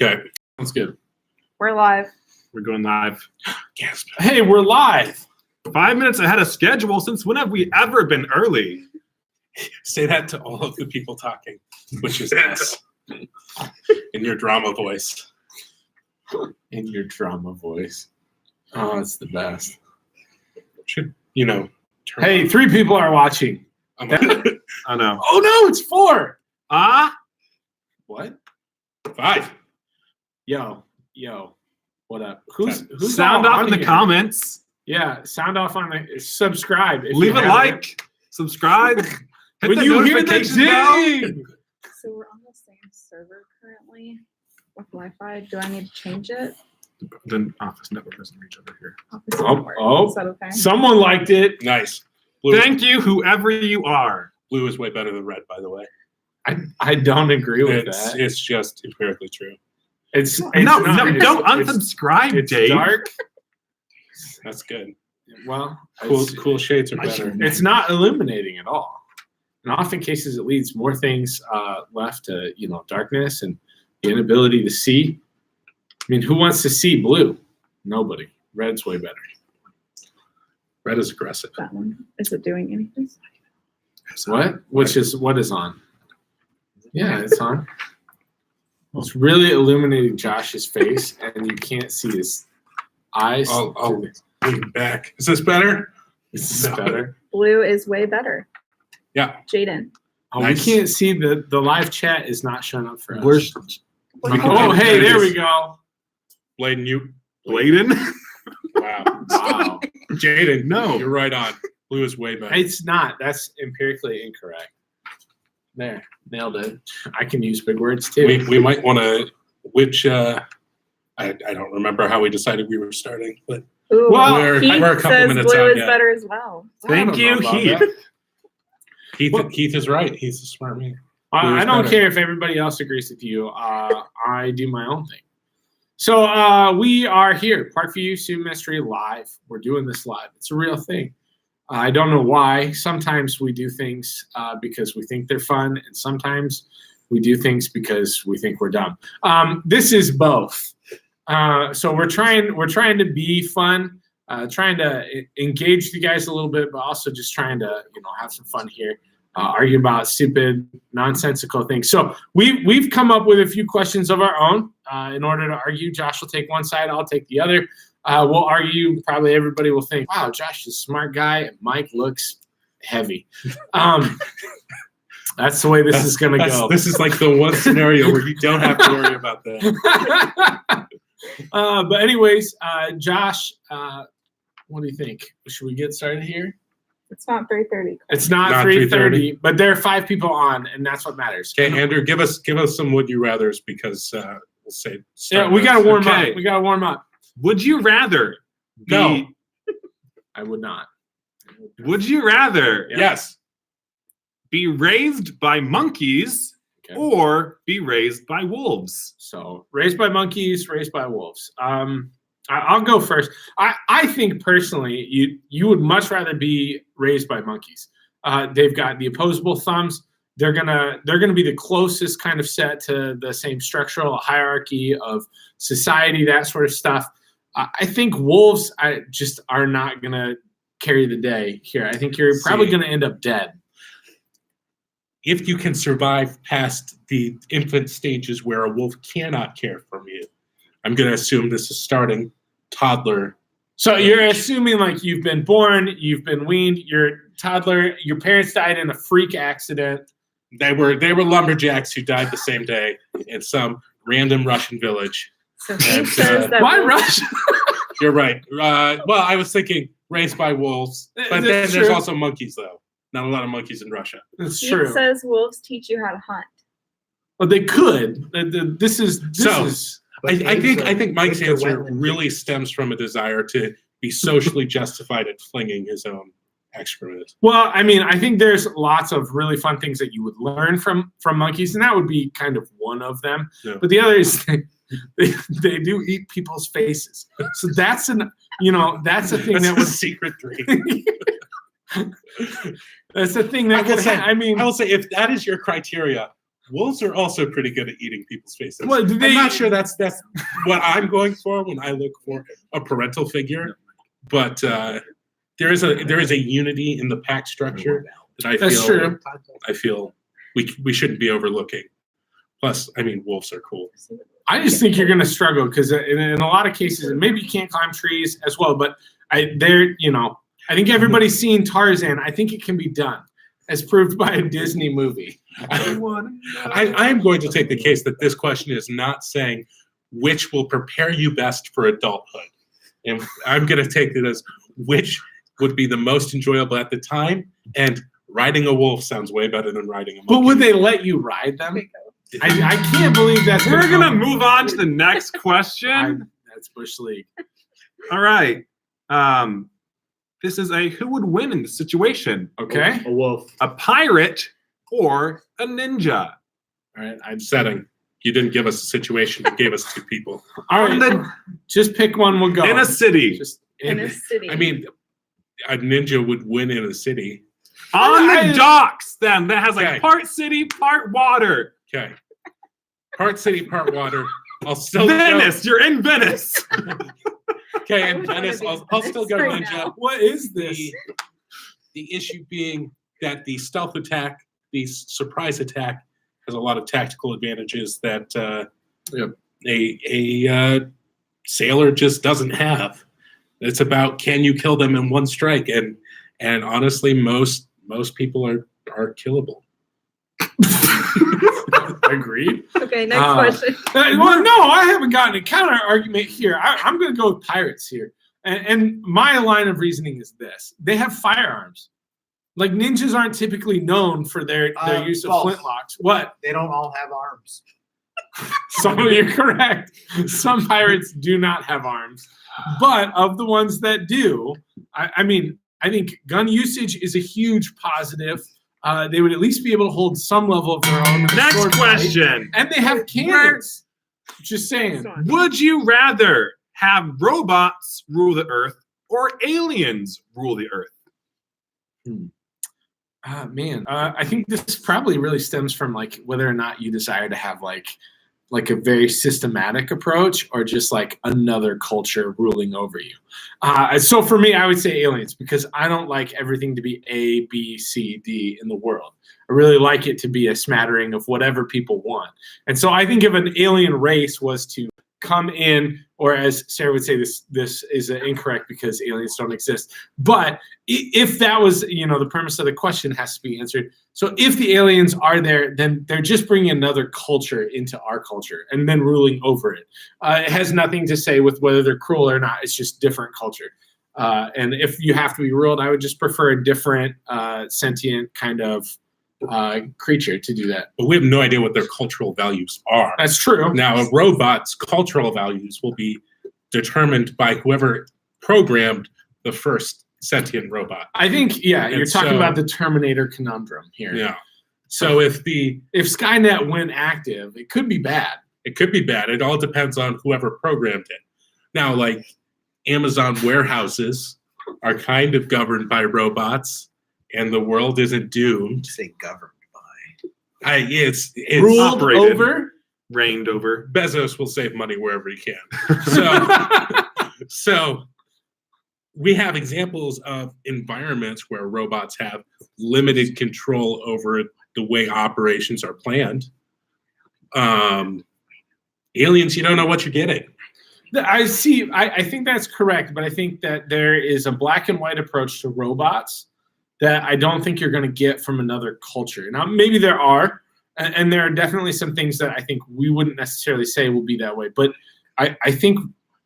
Okay, that's good. We're live. We're going live. Yes. Hey, we're live. 5 minutes ahead of schedule. Since when have we ever been early? Say that to all of the people talking, which is us. In your drama voice. In your drama voice. Oh, it's the best. Should, you know. Hey, 3 people are watching. I know. Oh, no, it's 4. What? 5. Yo. What up? Who's Sound all off on in the here? comments. Yeah, sound off on the subscribe. if Leave you a haven't. like. Subscribe. Hit When the you hear the notification bell. ding. So we're on the same server currently with Wi-Fi. Do I need to change it? Then Office Network doesn't reach over here. Office Oh, network. oh. Is that okay? Someone liked it. Nice. Blue, Thank you, whoever you are. blue is way better than red, by the way. I don't agree with It's, that. it's just empirically true. It's No, not- don't it's- unsubscribe, It's Dave. dark. That's good. Well, Cool shades are better. It's not illuminating at all. In often cases, it leaves more things left to darkness and the inability to see. I mean, who wants to see blue? Nobody. Red's way better. Red is aggressive. That one. Is it doing anything? What? What is on? Yeah, it's on. It's really illuminating Josh's face, and you can't see his eyes. I'll lean back. Is this better? This is better. Blue is way better. Yeah. Jaden. Oh, Nice. we can't see the live chat is not showing up for us. Where's Oh, hey, there we go. Bladen, you. Bladen? Wow. Wow. Jaden, No. You're right on. Blue is way better. It's not. That's empirically incorrect. There, nailed it. I can use big words too. We might want to, I don't remember how we decided we were starting, but Ooh, Well, we're Keith a couple says minutes blue out is yet. better as well. Thank you, Heath. Keith is right. He's a smart man. I don't better. care if everybody else agrees with you. I do my own thing. So we are here, Parkview Sioux Mystery live. We're doing this live. It's a real thing. I don't know why. Sometimes we do things because we think they're fun, and sometimes we do things because we think we're dumb. This is both. So we're trying to be fun, trying to engage you guys a little bit, but also just trying to have some fun here. Argue about stupid, nonsensical things. So we've come up with a few questions of our own in order to argue. Josh will take one side, I'll take the other. We'll argue. Probably everybody will think, wow, Josh is a smart guy, and Mike looks heavy. That's the way this is going to go. This is like the one scenario where you don't have to worry about that. But anyways, Josh, what do you think? Should we get started here? It's not 3:30. It's not Not 3:30, but there are 5 people on, and that's what matters. Okay, Andrew, give us some would you rather's because we'll say. Yeah, we got to warm Okay. up. We got to warm up. Would you rather be, No. I would not. Would you rather Yes. be raised by monkeys Okay. or be raised by wolves? So raised by monkeys, raised by wolves. I'll go first. I think personally, you would much rather be raised by monkeys. They've got the opposable thumbs. They're gonna be the closest kind of set to the same structural hierarchy of society, that sort of stuff. I think wolves just are not gonna carry the day here. I think you're probably gonna end up dead. If you can survive past the infant stages where a wolf cannot care for you, I'm going to assume this is starting toddler. So you're assuming like you've been born, you've been weaned, you're a toddler, your parents died in a freak accident. They were lumberjacks who died the same day in some random Russian village. So And, Keith says that Why wolves- Russia? You're right. Well, I was thinking raised by wolves, but That's then there's true. also monkeys, though. Not a lot of monkeys in Russia. That's Keith true. says wolves teach you how to hunt. Well, they could. This is I think Mike's answer really stems from a desire to be socially justified at flinging his own excrement. well. I mean, I think there's lots of really fun things that you would learn from monkeys, and that would be kind of one of them. Yeah. But the other is they do eat people's faces. So that's that's a thing That's that a would secret dream. that's the thing that I will could say- I mean, I will say, if that is your criteria, wolves are also pretty good at eating people's faces. Well, do they- I'm not sure that's what I'm going for when I look for a parental figure, but there is a unity in the pack structure that That's true. I feel we shouldn't be overlooking. Plus, I mean, wolves are cool. I just think you're going to struggle because in a lot of cases, and maybe you can't climb trees as well, but I think everybody's seen Tarzan. I think it can be done, as proved by a Disney movie. I am going to take the case that this question is not saying which will prepare you best for adulthood. And I'm going to take it as which would be the most enjoyable at the time. And riding a wolf sounds way better than riding a monkey. But would they let you ride them? I can't believe that's We're going to move on to the next question. That's Bush League. All right. This is a who would win in this situation? Okay. A wolf. A pirate or a ninja? All right. I'm setting. You didn't give us a situation. You gave us two people. All On right. the- Just pick one. We'll go. in a city. Just In a city. I mean, a ninja would win in a city. On I- the docks, then. That has like Okay. part city, part water. Okay. Part city, part water. I'll still Venice. You're in Venice. Go. Okay, I in wish I Venice, had I'll these still go right ninja. now. What is this? The issue being that the stealth attack, the surprise attack, has a lot of tactical advantages that a sailor just doesn't have. It's about can you kill them in one strike, and honestly, most people are killable. Agreed. Okay, next Uh, question. Well, no, I haven't gotten a counter argument here. I'm going to go with pirates here. And my line of reasoning is this. They have firearms. Like ninjas aren't typically known for their use of false. flintlocks. What? They don't all have arms. So you're correct. Some pirates do not have arms. But of the ones that do, I mean, I think gun usage is a huge positive. They would at least be able to hold some level of their own. Next sword fight. question. And they have cannons. Just saying. Would you rather have robots rule the earth or aliens rule the earth? Man, I think this probably really stems from like whether or not you desire to have like a very systematic approach or just like another culture ruling over you. So for me, I would say aliens because I don't like everything to be A, B, C, D in the world. I really like it to be a smattering of whatever people want. And so I think if an alien race was to come in, or as Sarah would say, this is incorrect because aliens don't exist. But if that was, the premise of the question has to be answered. So if the aliens are there, then they're just bringing another culture into our culture and then ruling over it. It has nothing to say with whether they're cruel or not. It's just different culture. And if you have to be ruled, I would just prefer a different sentient kind of creature to do that. But we have no idea what their cultural values are. That's true. Now, a robot's cultural values will be determined by whoever programmed the first sentient robot. I think, you're And talking so- about the Terminator conundrum here. Yeah. So if Skynet went active, it could be bad. it could be bad. It all depends on whoever programmed it. Now, like Amazon warehouses are kind of governed by robots, and the world isn't doomed. Say governed by. It's Ruled operated. over. Reigned over. Bezos will save money wherever he can. So we have examples of environments where robots have limited control over the way operations are planned. Aliens, you don't know what you're getting. I see. I think that's correct, but I think that there is a black and white approach to robots that I don't think you're going to get from another culture. Now, maybe there are, and there are definitely some things that I think we wouldn't necessarily say will be that way. But I think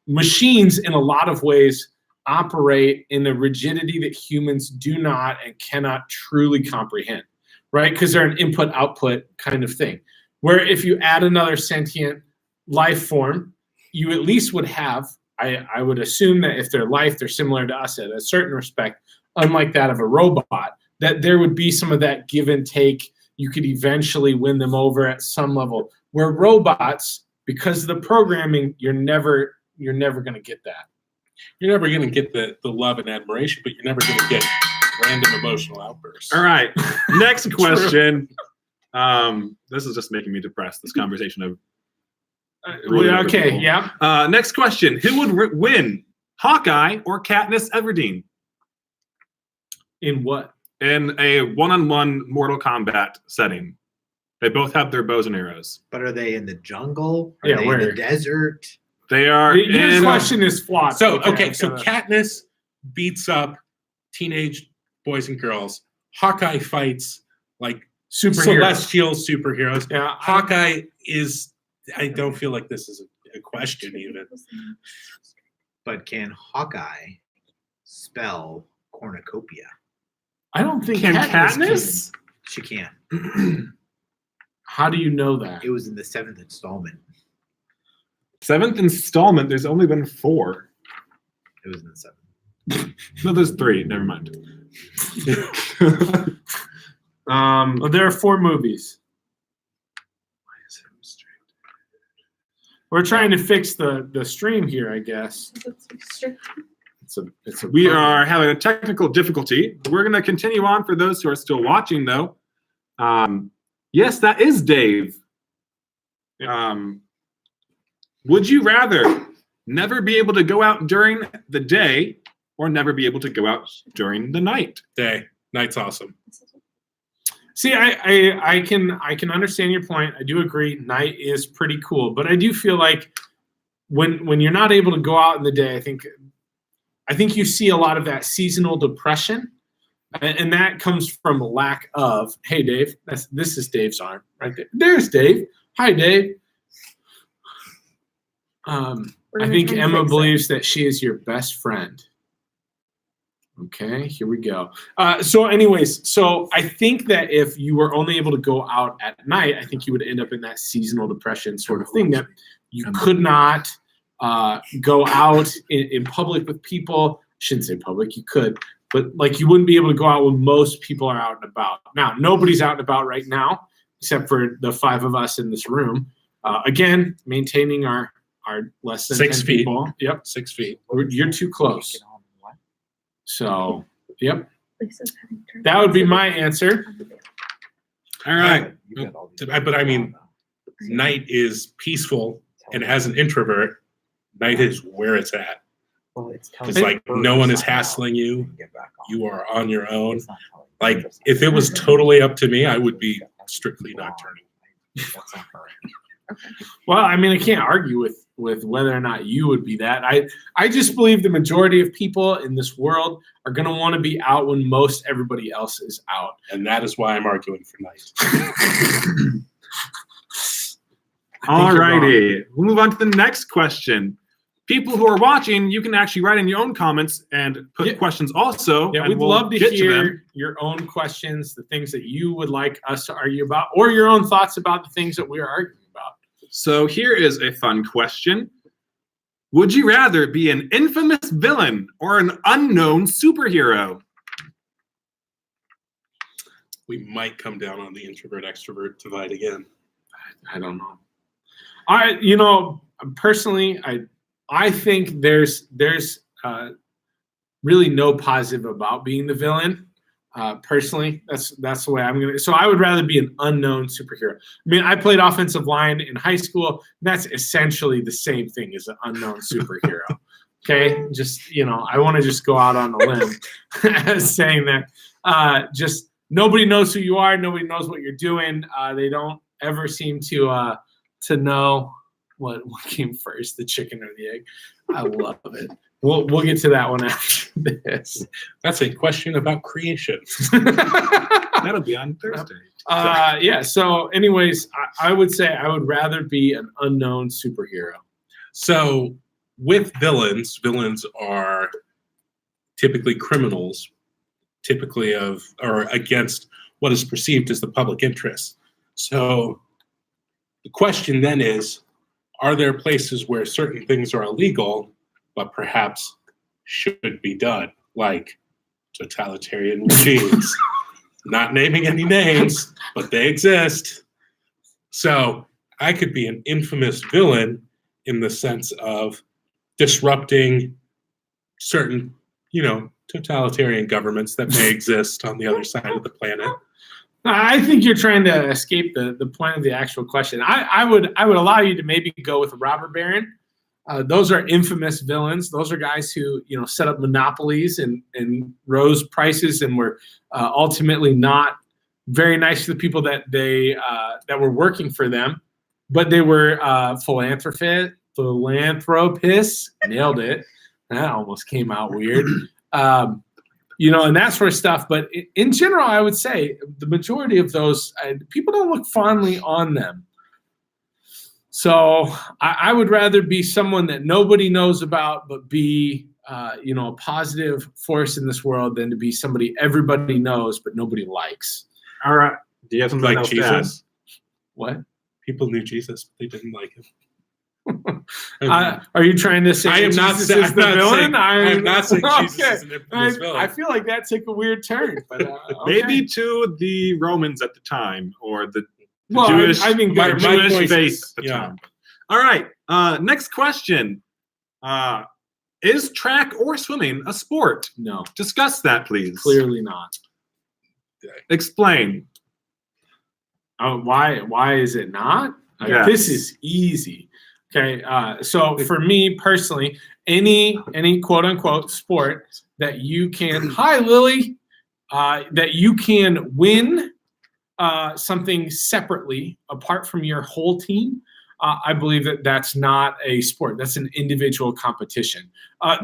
machines, in a lot of ways, operate in a rigidity that humans do not and cannot truly comprehend, right? Because they're an input-output kind of thing. Where if you add another sentient life form, you at least would have, I would assume that if they're life, they're similar to us in a certain respect, unlike that of a robot, that there would be some of that give and take. You could eventually win them over at some level. Where robots, because of the programming, you're never going to get that. You're never going to get the love and admiration, but you're never going to get random emotional outbursts. All right. Next question. This is just making me depressed. This conversation of Okay, people. yeah. Next question: who would win, Hawkeye or Katniss Everdeen In what? in a one-on-one Mortal Kombat setting? They both have their bows and arrows. But are they in the jungle? Are Yeah, they in where? the desert? They are Your in. question is flawed. So I Katniss beats up teenage boys and girls. Hawkeye fights like superhero. celestial superheroes. Yeah. Hawkeye is. I don't feel like this is a question even. But can Hawkeye spell cornucopia? I don't think Can Katniss Katniss? She can. can. How do you know that? It was in the 7th installment. 7th installment. There's only been 4. It was in the 7th. No, there's 3. Never mind. Well, there are 4 movies. We're trying to fix the stream here, I guess. It's a We problem. are having a technical difficulty. We're going to continue on for those who are still watching, though. Yes, that is Dave. Would you rather never be able to go out during the day or never be able to go out during the night? Day. Night's awesome. See, I can understand your point. I do agree. Night is pretty cool, but I do feel like when you're not able to go out in the day, I think you see a lot of that seasonal depression, and that comes from a lack of. Hey, Dave, this is Dave's arm right there. There's Dave. Hi, Dave. I think Emma believes that she is your best friend. Okay, here we go. So anyways, so I think that if you were only able to go out at night, I think you would end up in that seasonal depression sort of thing that you could not go out in public with people. Shouldn't say public, you could, but like you wouldn't be able to go out when most people are out and about. Now, nobody's out and about right now, except for the 5 of us in this room. Again, maintaining our less than 6 10 feet. people. Yep, 6 feet. you're too close. So, yep, Lisa's having turn- that would be my answer. All right. You got all these- But I mean, night is peaceful, and as an introvert, night is where it's at. Well, it's It's like no one is hassling you. You are on your own. Like if it was totally up to me, I would be strictly nocturnal. Well, I mean, I can't argue with whether or not you would be that. I just believe the majority of people in this world are going to want to be out when most everybody else is out. And that is why I'm arguing for night. All righty. We'll move on to the next question. People who are watching, you can actually write in your own comments and put Yeah. questions also. Yeah, and we'd we'll love to get them. hear your own questions, the things that you would like us to argue about, or your own thoughts about the things that we are arguing about. So here is a fun question. Would you rather be an infamous villain or an unknown superhero? We might come down on the introvert extrovert divide again. I don't know. Personally, I think there's really no positive about being the villain. Personally, that's the way I'm gonna. So I would rather be an unknown superhero. I mean, I played offensive line in high school. That's essentially the same thing as an unknown superhero. Okay, just I want to just go out on a limb as saying that just nobody knows who you are. Nobody knows what you're doing. They don't ever seem to know what came first, the chicken or the egg. I love it. We'll get to that one after this. That's a question about creation. That'll be on Thursday. Yeah. So, anyways, I would say I would rather be an unknown superhero. So with villains are typically criminals, typically or against what is perceived as the public interest. So the question then is, are there places where certain things are illegal, but perhaps should be done, like totalitarian regimes? Not naming any names, but they exist. So I could be an infamous villain in the sense of disrupting certain, totalitarian governments that may exist on the other side of the planet. I think you're trying to escape the point of the actual question. I would allow you to maybe go with a robber baron. Those are infamous villains. Those are guys who set up monopolies and rose prices and were ultimately not very nice to the people that that were working for them, but they were philanthropists. Nailed it. That almost came out weird. And that sort of stuff. But in general, I would say the majority of those people don't look fondly on them. So I would rather be someone that nobody knows about, but be a positive force in this world than to be somebody everybody knows but nobody likes. All right. Do you have something Like else to add? Jesus. What? People knew Jesus, but they didn't like him. Are you trying to say I am Jesus not is saying. the villain? I am not saying Jesus Okay. is an infamous villain. I feel like that took a weird turn, but okay. Maybe to the Romans at the time, or the Well, Jewish, I mean, my Jewish point faith is- at the yeah. time. All right. Next question. Is track or swimming a sport? No, Discuss that, please. clearly not. Explain. Why is it not? Yes. This is easy. Okay, so for me personally, any quote unquote sport that you can hi Lily, that you can win something separately apart from your whole team, I believe that that's not a sport. That's an individual competition.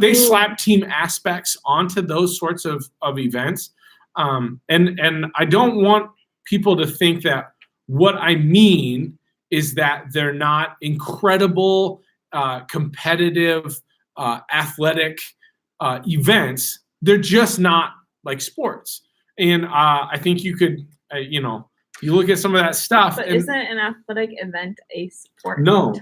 They slap team aspects onto those sorts of events, and I don't want people to think that what I mean is that they're not incredible, competitive, athletic events. They're just not like sports. And I think you could, you look at some of that stuff. But and isn't an athletic event a sport? no,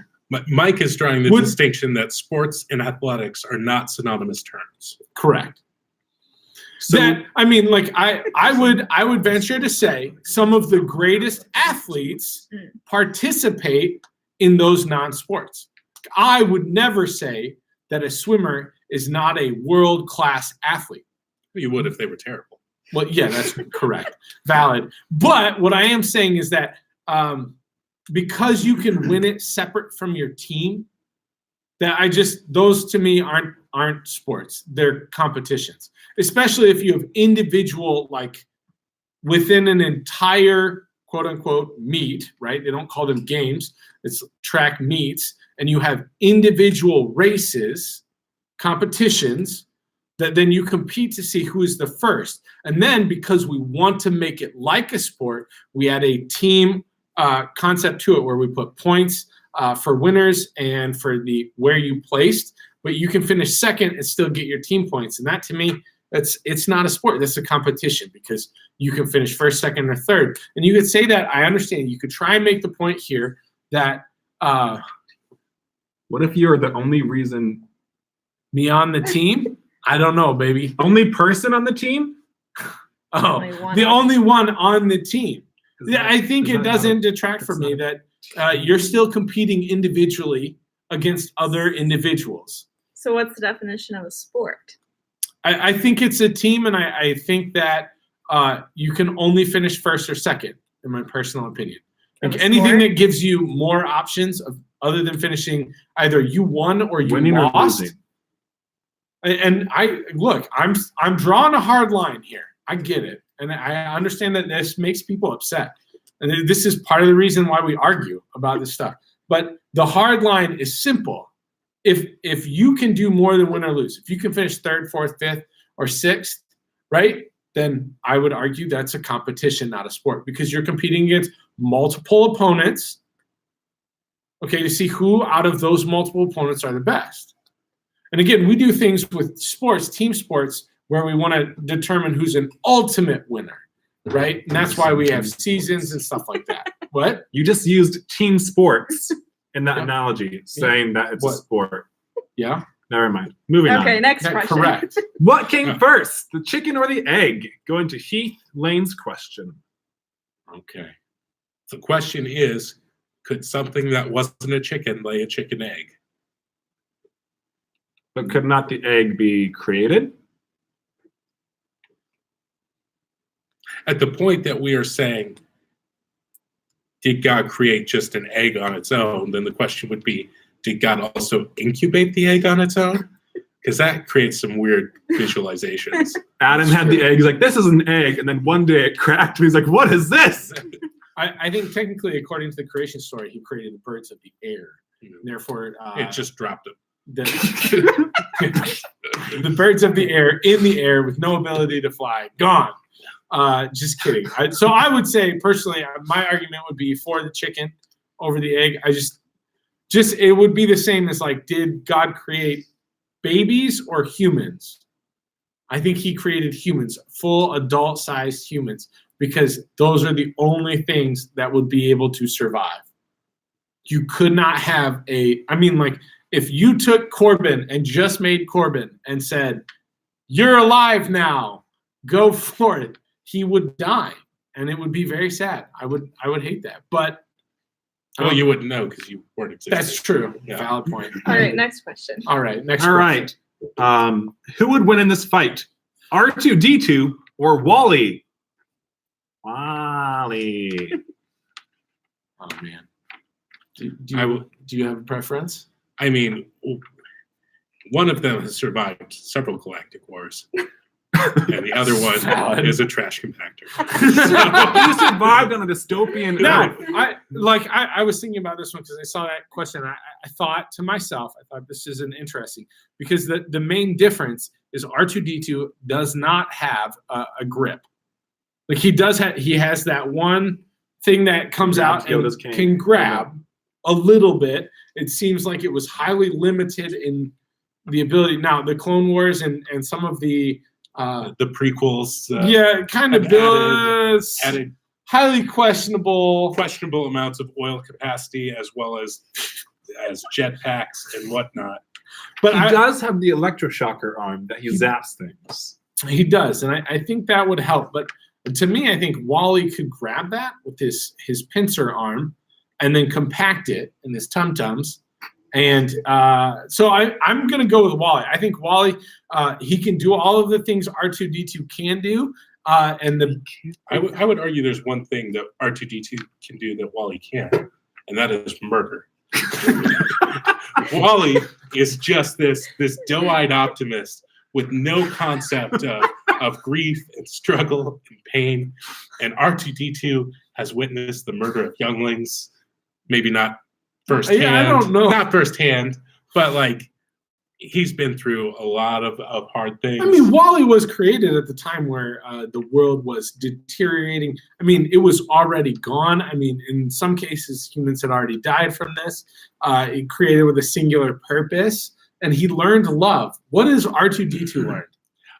Mike is drawing the Would- distinction that sports and athletics are not synonymous terms. correct. So That I mean, like I would venture to say some of the greatest athletes participate in those non-sports. I would never say that a swimmer is not a world-class athlete. You would if they were terrible. Well, yeah, that's correct, valid. But what I am saying is that because you can win it separate from your team, that those to me aren't sports. They're competitions. Especially if you have individual, like within an entire quote unquote meet, right? They don't call them games, it's track meets, and you have individual races, competitions, that then you compete to see who is the first. And then because we want to make it like a sport, we add a team concept to it where we put points for winners and for the where you placed, but you can finish second and still get your team points. And that to me, it's not a sport. That's a competition because you can finish first, second, or third. And you could say that. I understand. You could try and make the point here that what if you're the only reason, me on the team, I don't know, baby. only person on the team? Oh, Only one the on only one on the team. Is Yeah, that- I think is it that doesn't not- detract from it's me that you're still competing individually against other individuals. So what's the definition of a sport? I think it's a team, and I think that you can only finish first or second, in my personal opinion. Of Like a anything sport? that gives you more options other than finishing either you won or you winning or lost. losing? And I'm drawing a hard line here. I get it, and I understand that this makes people upset, and this is part of the reason why we argue about this stuff. But the hard line is simple. If you can do more than win or lose, if you can finish third, fourth, fifth, or sixth, right, then I would argue that's a competition, not a sport, because you're competing against multiple opponents, okay, to see who out of those multiple opponents are the best. And again, we do things with sports, team sports, where we want to determine who's an ultimate winner, right? And that's why we have seasons and stuff like that. What? You just used team sports in that Yeah. analogy, saying that it's What? a sport. Yeah? Never mind. Moving Okay, on. next That- question. correct. What came Yeah. first, the chicken or the egg? Going to Heath Lane's question. Okay. The question is, could something that wasn't a chicken lay a chicken egg? But could not the egg be created? at the point that we are saying, did God create just an egg on its own? Then the question would be, did God also incubate the egg on its own? Because that creates some weird visualizations. Adam had the egg. He's like, this is an egg. And then one day it cracked. And he's like, what is this? I think technically, according to the creation story, he created the birds of the air. Therefore, It just dropped it. the, the birds of the air in the air with no ability to fly, gone. Just kidding. So I would say personally, my argument would be for the chicken over the egg. I just it would be the same as like, did God create babies or humans? I think he created humans, full adult-sized humans, because those are the only things that would be able to survive. You could not have like if you took Corbin and just made Corbin and said, you're alive now, go for it, he would die. And it would be very sad. I would hate that. But Well, you wouldn't know because you weren't existing. that's true. Yeah. Valid point. All right, next question. All right. Next All question. right. Who would win in this fight? R2-D2 or Wally? Wally. Oh man. I Do you have a preference? I mean, one of them has survived several galactic wars, and the other one Valid. is a trash compactor. You survived on a dystopian No, Earth. I was thinking about this one because I saw that question. I thought to myself, I thought this is an interesting because the main difference is R2-D2 does not have a grip. Like he has that one thing that comes Grabs out and Yoda's cane. can grab a little bit. It seems like it was highly limited in the ability. Now the Clone Wars and some of the The prequels, kind of have added highly questionable. questionable amounts of oil capacity as well as jetpacks and whatnot. But He does have the electroshocker arm that he zaps things. He does, and I think that would help. But to me, I think Wally could grab that with his pincer arm and then compact it in his tum-tums. And so I'm going to go with Wally. I think Wally, he can do all of the things R2-D2 can do. I would argue there's one thing that R2-D2 can do that Wally can't, and that is murder. Wally is just this doe-eyed optimist with no concept of grief and struggle and pain. And R2-D2 has witnessed the murder of younglings, maybe not firsthand. Yeah, I don't know. Not firsthand, but like he's been through a lot of hard things. I mean, Wally was created at the time where the world was deteriorating. I mean, it was already gone. I mean, in some cases, humans had already died from this. It created with a singular purpose, and he learned love. What does R2-D2 learn?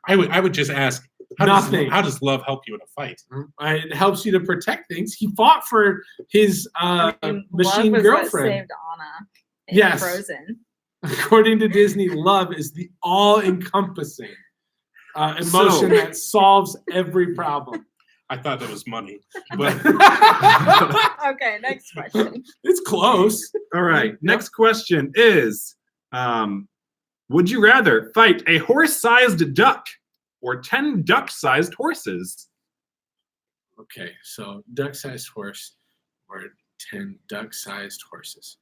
I would just ask, Nothing. How does love help you in a fight? It helps you to protect things. He fought for his And machine love is what girlfriend. saved Anna in Yes. Frozen. According to Disney, love is the all-encompassing emotion So- that solves every problem. I thought that was money, but Okay, next question. It's close. All right. Next question is, would you rather fight a horse-sized duck or 10 duck-sized horses? Okay, so duck-sized horse or 10 duck-sized horses.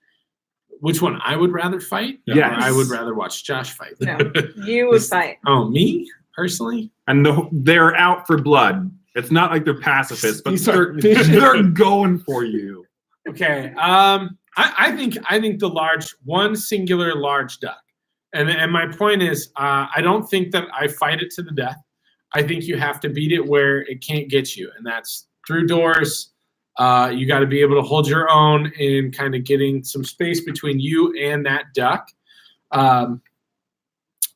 Which one? I would rather fight? Yes. Or I would rather watch Josh fight? No, you would fight. Oh, me? Personally? And they're out for blood. It's not like they're pacifists, but These are- they're going for you. Okay. I think the one singular large duck. And my point is, I don't think that I fight it to the death. I think you have to beat it where it can't get you, and that's through doors. You got to be able to hold your own in kind of getting some space between you and that duck.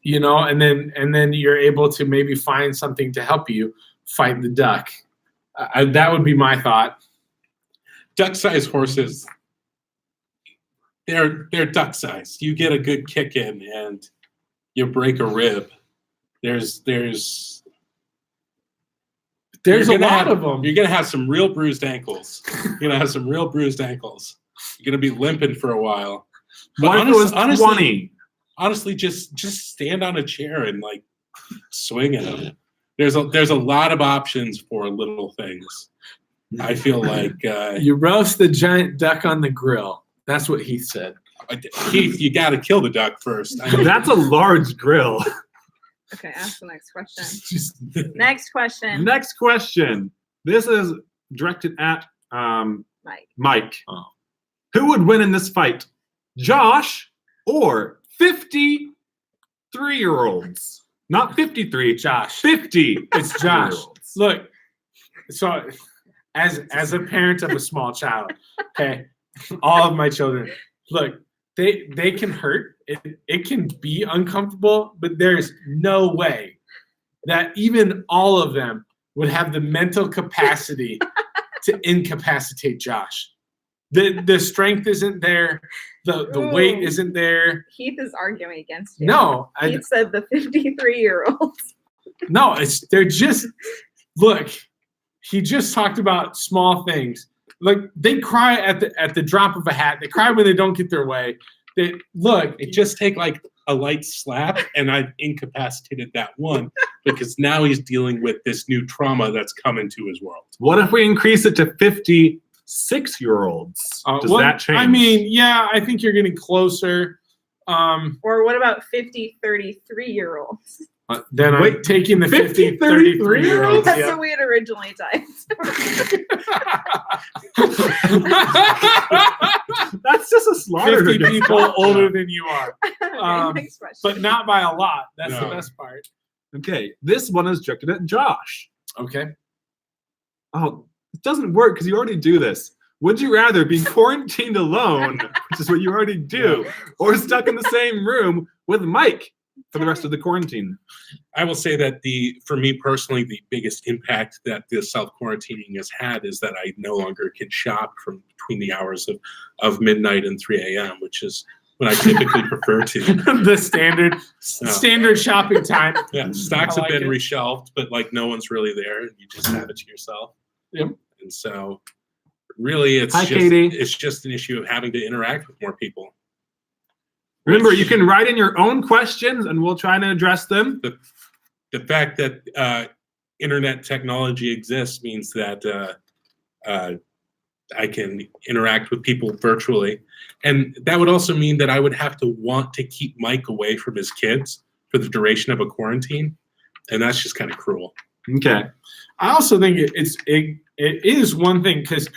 And then you're able to maybe find something to help you fight the duck. That would be my thought. duck-sized horses, they're duck-sized. You get a good kick in and you break a rib. There's There's you're a gonna lot have- of them. You're gonna have some real bruised ankles. You're gonna have some real bruised ankles. You're gonna be limping for a while. But What if it was 20? honestly, just stand on a chair and like swing at them. there's a lot of options for little things. I feel like You roast the giant duck on the grill. That's what Heath said. Keith, you got to kill the duck first. I mean, That's a large grill. Okay, ask the next question. just Next question, Next question. This is directed at Mike. Mike. Oh. Who would win in this fight, Josh or 53-year-olds? Not 53, Josh. 50. It's Josh. 53-year-olds. Look, so as a parent of a small child, okay, all of my children, look, they can hurt. It can be uncomfortable, but there's no way that even all of them would have the mental capacity to incapacitate Josh. The strength isn't there. The weight Ooh. isn't there. Heath is arguing against you. No, Heath said the 53-year-olds. No, they're just look. He just talked about small things. Like they cry at the drop of a hat. They cry when they don't get their way. They look. it just take like a light slap, and I've incapacitated that one because now he's dealing with this new trauma that's come into his world. What if we increase it to 56-year-olds? Does well, that change? I mean, yeah, I think you're getting closer. Or what about 33-year-olds? Then I'm Wait, taking the 50, 33-year-olds. That's Yeah. what we had originally typed. that's just a slaughter. 50 people older than you are, Okay, next question. but not by a lot. That's the No. best part. Okay, this one is directed at Josh. Okay. Oh, it doesn't work because you already do this. Would you rather be quarantined alone, which is what you already do, or stuck in the same room with Mike for the rest of the quarantine? I will say that for me personally, the biggest impact that this self-quarantining has had is that I no longer can shop from between the hours of midnight and 3 a.m., which is when I typically prefer to. The standard shopping time. Yeah, stocks I have like been it. reshelved, but like no one's really there, and you just have it to yourself. Yep. And so, really, Hi, Katie. it's just an issue of having to interact with more people. Remember, you can write in your own questions and we'll try to address them. The fact that internet technology exists means that I can interact with people virtually. And that would also mean that I would have to want to keep Mike away from his kids for the duration of a quarantine. And that's just kind of cruel. Okay. I also think it is one thing because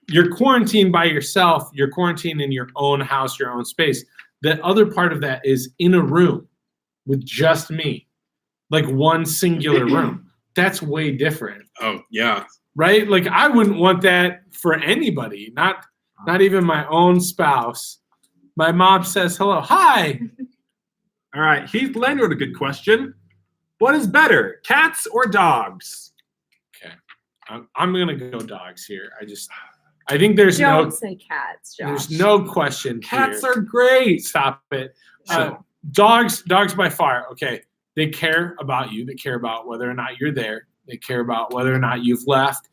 you're quarantined by yourself. You're quarantined in your own house, your own space. The other part of that is in a room with just me, like one singular room. That's way different, Oh, yeah. right? Like I wouldn't want that for anybody, not even my own spouse. My mom says hello, hi. All right. Heath Lane wrote a good question. What is better, cats or dogs? Okay, I'm gonna go dogs here. I think there's Don't say cats, Josh. there's no question. Cats here. are great. Stop it. So- Dogs by far. Okay, they care about you. They care about whether or not you're there. They care about whether or not you've left.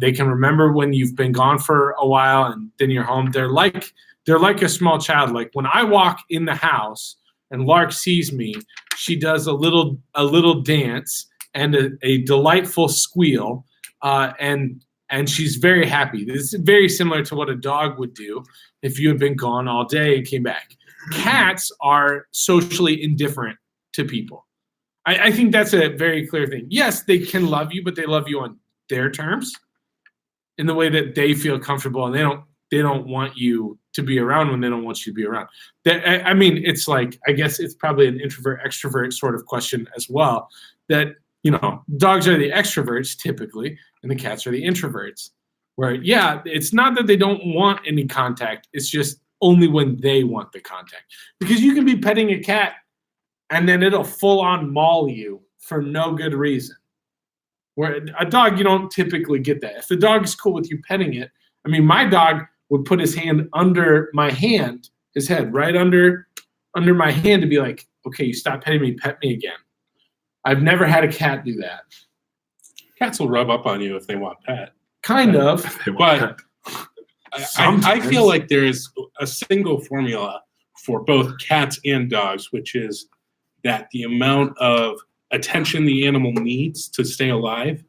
They can remember when you've been gone for a while and then you're home. They're like a small child. Like when I walk in the house and Lark sees me, she does a little dance and a delightful squeal, and she's very happy. This is very similar to what a dog would do if you had been gone all day and came back. Cats are socially indifferent to people. I think that's a very clear thing. Yes, they can love you, but they love you on their terms, in the way that they feel comfortable, and they don't want you to be around when they don't want you to be around. I mean, it's like, I guess it's probably an introvert extrovert sort of question as well. That dogs are the extroverts typically, and the cats are the introverts. Where it's not that they don't want any contact. It's just only when they want the contact. Because you can be petting a cat and then it'll full on maul you for no good reason. Where a dog, you don't typically get that. If the dog is cool with you petting it, I mean, my dog would put his hand under my hand, his head right under my hand to be like, okay, you stop petting me, pet me again. I've never had a cat do that. Cats will rub up on you if they want pet. Kind of. But I Sometimes. feel like there is a single formula for both cats and dogs, which is that the amount of attention the animal needs to stay alive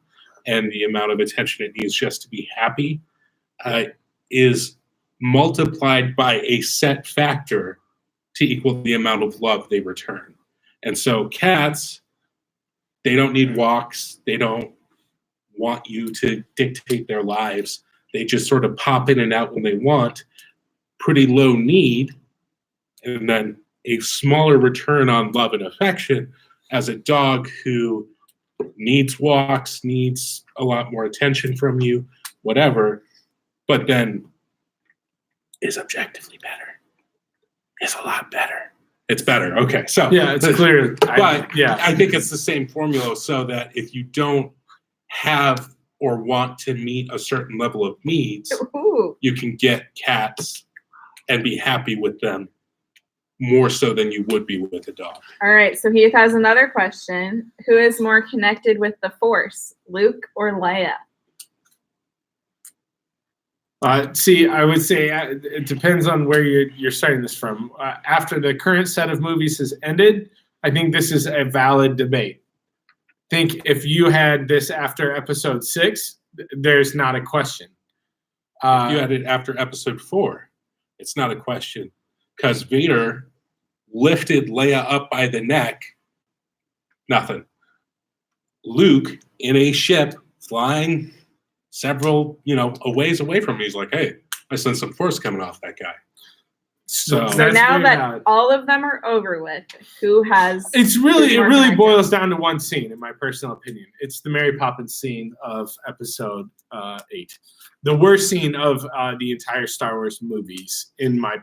and the amount of attention it needs just to be happy is multiplied by a set factor to equal the amount of love they return. And so cats, they don't need walks. They don't want you to dictate their lives. They just sort of pop in and out when they want. Pretty low need, and then a smaller return on love and affection as a dog who needs walks, needs a lot more attention from you, whatever, but then is objectively better. Is a lot better. It's better. Okay, so Yeah, it's clear. But Yeah. I think it's the same formula, so that if you don't have or want to meet a certain level of needs, Ooh. you can get cats and be happy with them more so than you would be with a dog. All right, so Heath has another question. Who is more connected with the Force, Luke or Leia? See, I would say it depends on where you're starting this from. After the current set of movies has ended, I think this is a valid debate. I think if you had this after episode 6, there's not a question. If you had it after episode 4, it's not a question, because Vader lifted Leia up by the neck. Nothing. Luke in a ship flying several, a ways away from me. He's like, hey, I sense some force coming off that guy. So So That's now very that valid. all of them are over with, who has It is really more connected? boils down to one scene, in my personal opinion. It's the Mary Poppins scene of episode 8. The worst scene of the entire Star Wars movies, in my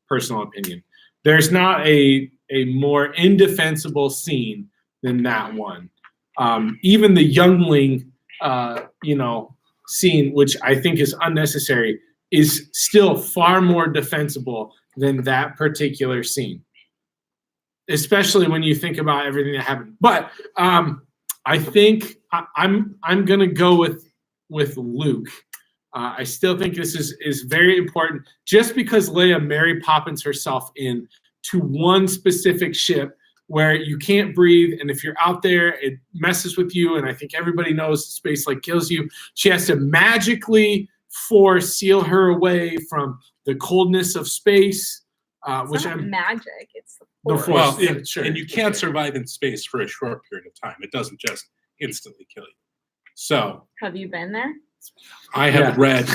personal opinion. There's not a more indefensible scene than that one. Even the youngling, scene, which I think is unnecessary, is still far more defensible than that particular scene. Especially when you think about everything that happened. But I think I'm gonna go with Luke. I still think this is very important. Just because Leia Mary Poppins herself in to one specific ship where you can't breathe, and if you're out there, it messes with you. And I think everybody knows space like kills you. She has to magically seal her away from the coldness of space, It's which not I'm. magic. It's the The Force. Force. well, Yeah, and, sure. and you can't Okay. survive in space for a short period of time. It doesn't just instantly kill you. So Have you been there? I have Yeah. read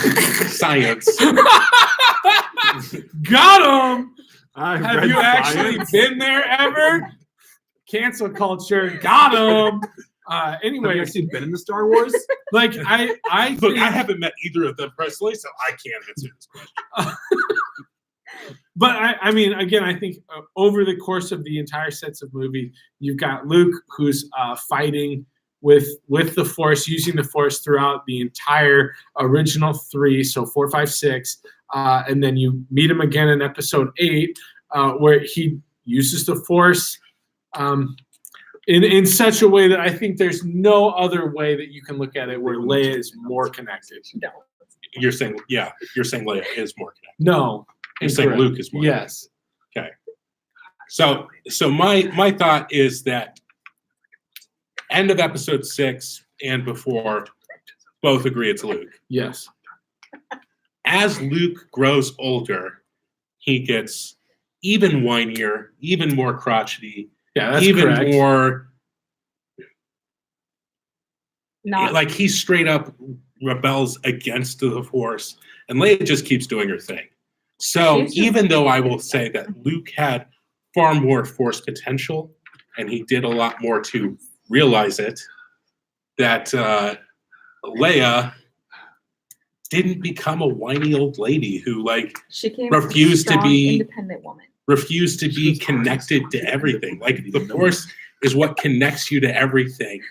science. Got him. I've Have read you actually science. been there ever? Cancel culture. Got him. Have you Anyway, actually been in the Star Wars? like I Look, think, I haven't met either of them personally, so I can't answer this question. but I mean, again, I think over the course of the entire sets of movie, you've got Luke who's fighting with the Force, using the Force throughout the entire original 3, so 4, 5, 6, and then you meet him again in episode 8, where he uses the Force in such a way that I think there's no other way that you can look at it where Leia is more connected. No. You're saying Leia is more connected. No, You're saying incorrect. Luke is more Yes. So my thought is that end of episode 6 and before both agree it's Luke. Yes. As Luke grows older, he gets even whinier, even more crotchety, Yeah, that's even correct. more Not like he straight up rebels against the Force, and Leia just keeps doing her thing. So She's just- even though I will say that Luke had far more Force potential, and he did a lot more to realize it, that Leia didn't become a whiny old lady who she came refused to strong, be- independent woman. refused to be connected to everything. Like the Force is what connects you to everything.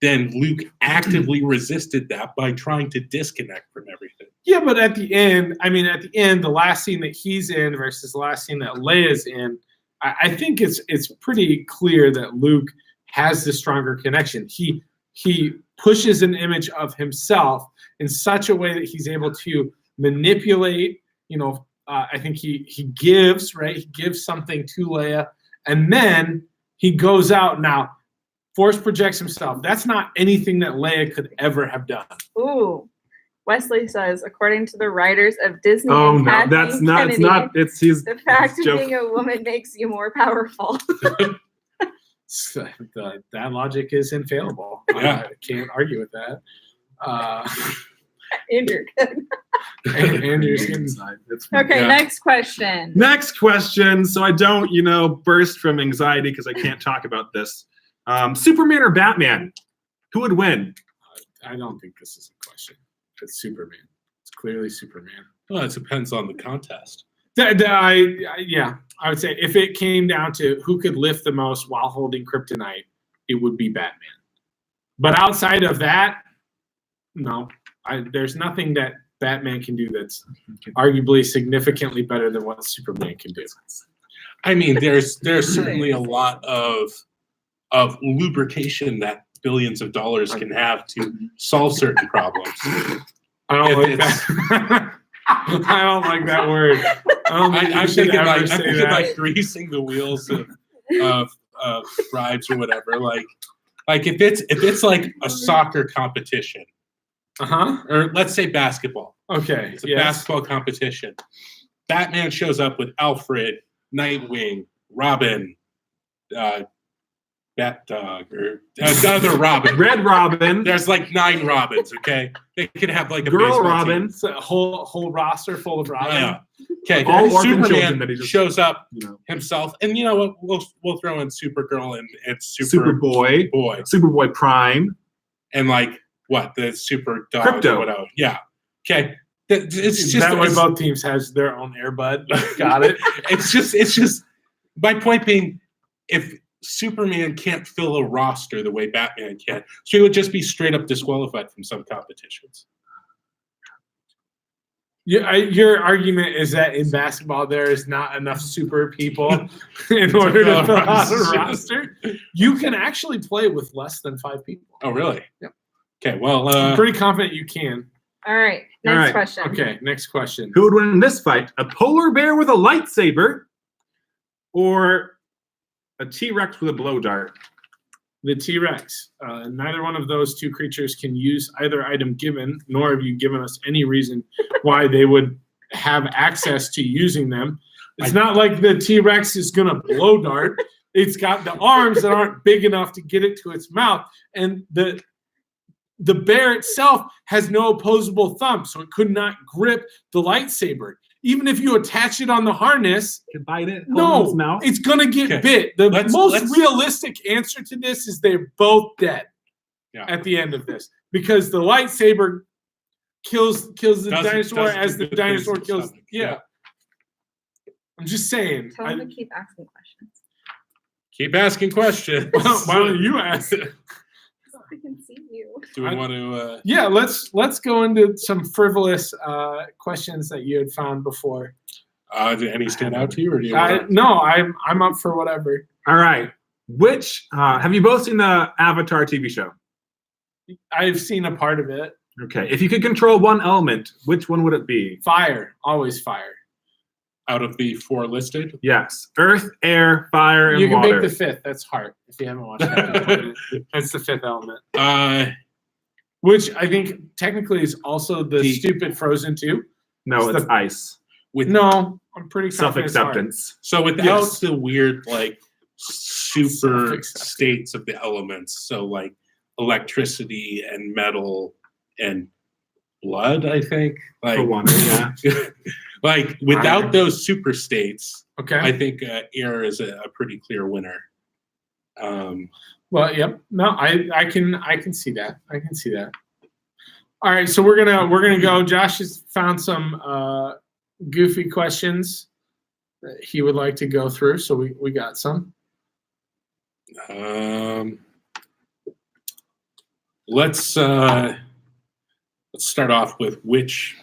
Then Luke actively resisted that by trying to disconnect from everything. Yeah, but at the end, the last scene that he's in versus the last scene that Leia's in, I think it's pretty clear that Luke has the stronger connection. He pushes an image of himself in such a way that he's able to manipulate. I think he gives, right? He gives something to Leia, and then he goes out. Now, Force projects himself. That's not anything that Leia could ever have done. Ooh. Wesley says, according to the writers of Disney Oh and no, Kathleen that's not. Kennedy, It's not. It's he's. the fact of joke. being a woman makes you more powerful. So, that logic is infallible. Yeah. I can't argue with that. Andrew, good. Andrew's getting It's Okay, Yeah. next question. Next question. So I don't, burst from anxiety because I can't talk about this. Superman or Batman? Who would win? I don't think this is a question. It's Superman. It's clearly Superman. Well, it depends on the contest. I would say if it came down to who could lift the most while holding kryptonite, it would be Batman. But outside of that, no. There's nothing that Batman can do that's arguably significantly better than what Superman can do. I mean, there's certainly a lot of lubrication that billions of dollars can have to solve certain problems. I don't like It's- that. I don't like that word. I don't think I'm you should thinking ever like say that. greasing the wheels of bribes or whatever. Like if it's like a soccer competition, Uh-huh. or let's say basketball. Okay. It's a Yes. basketball competition. Batman shows up with Alfred, Nightwing, Robin, Bat Dog, or other Robin. Red Robin, There's like 9 Robins. Okay, they could have like a Girl baseball Robin. team. It's a whole roster full of Robin. Yeah. Okay. All orphan children Superman that he just- shows up you know, himself, and you know what? We'll throw in Supergirl and Superboy, Boy, Superboy Prime. and like what the Super Dog Crypto. or whatever. Yeah. Okay. It's just that way it's- both teams has their own Airbud. Got it. it's just my point being, if Superman can't fill a roster the way Batman can, so he would just be straight up disqualified from some competitions. Your argument is that in basketball there is not enough super people in order to fill out a roster. You can actually play with less than 5 people. Oh, really? Yep. Okay. Well, I'm pretty confident you can. All right, All next right, question. Okay, next question. Who would win in this fight? A polar bear with a lightsaber, or a T-Rex with a blow dart? The T-Rex. Neither one of those two creatures can use either item given, nor have you given us any reason why they would have access to using them. It's not like the T-Rex is going to blow dart. It's got the arms that aren't big enough to get it to its mouth. And the bear itself has no opposable thumb, so it could not grip the lightsaber. Even if you attach it on the harness, Can bite it? hold it in its no, mouth? it's gonna get Okay. bit. The Let's- most let's- realistic answer to this is they're both dead Yeah. at the end of this, because the lightsaber kills the Doesn't- dinosaur doesn't as do the good dinosaur things to the kills. stomach. Yeah. I'm just saying. Tell them to keep asking questions. keep asking questions. Why don't you ask? I can see you. Do we want to? Yeah, let's go into some frivolous questions that you had found before. Do any stand out to you, or do you? wanna- No, I'm up for whatever. All right. Which have you both seen the Avatar TV show? I've seen a part of it. Okay. If you could control one element, which one would it be? Fire, always fire. Out of the 4 listed, Yes. Earth, air, fire, and You can water. pick the 5th. That's heart. If you haven't watched that, that's the 5th element. Which I think technically is also the The- stupid Frozen 2. No, It's it's ice. with No, I'm pretty confident it's heart. Self-acceptance. so without Yes. the weird like super Self-acceptance. states of the elements, so like electricity and metal and blood, I think. Like For one, yeah. like without Fire. those super states, Okay. I think air is a pretty clear winner. Well, yep. No, I can see that. I can see that. All right, so we're gonna go. Josh has found some goofy questions that he would like to go through. So we got some. Let's start off with which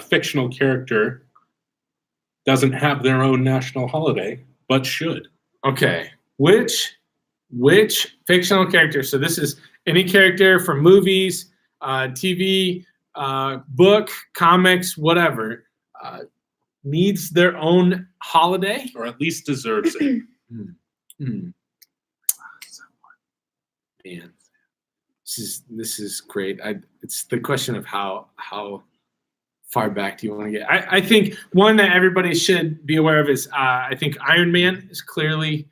fictional character doesn't have their own national holiday but should. Okay. Which fictional character? So this is any character from movies, TV, book, comics, whatever, needs their own holiday. Or at least deserves it. Hmm. man, this is great. It's the question of how far back do you want to get? I think one that everybody should be aware of is I think Iron Man is clearly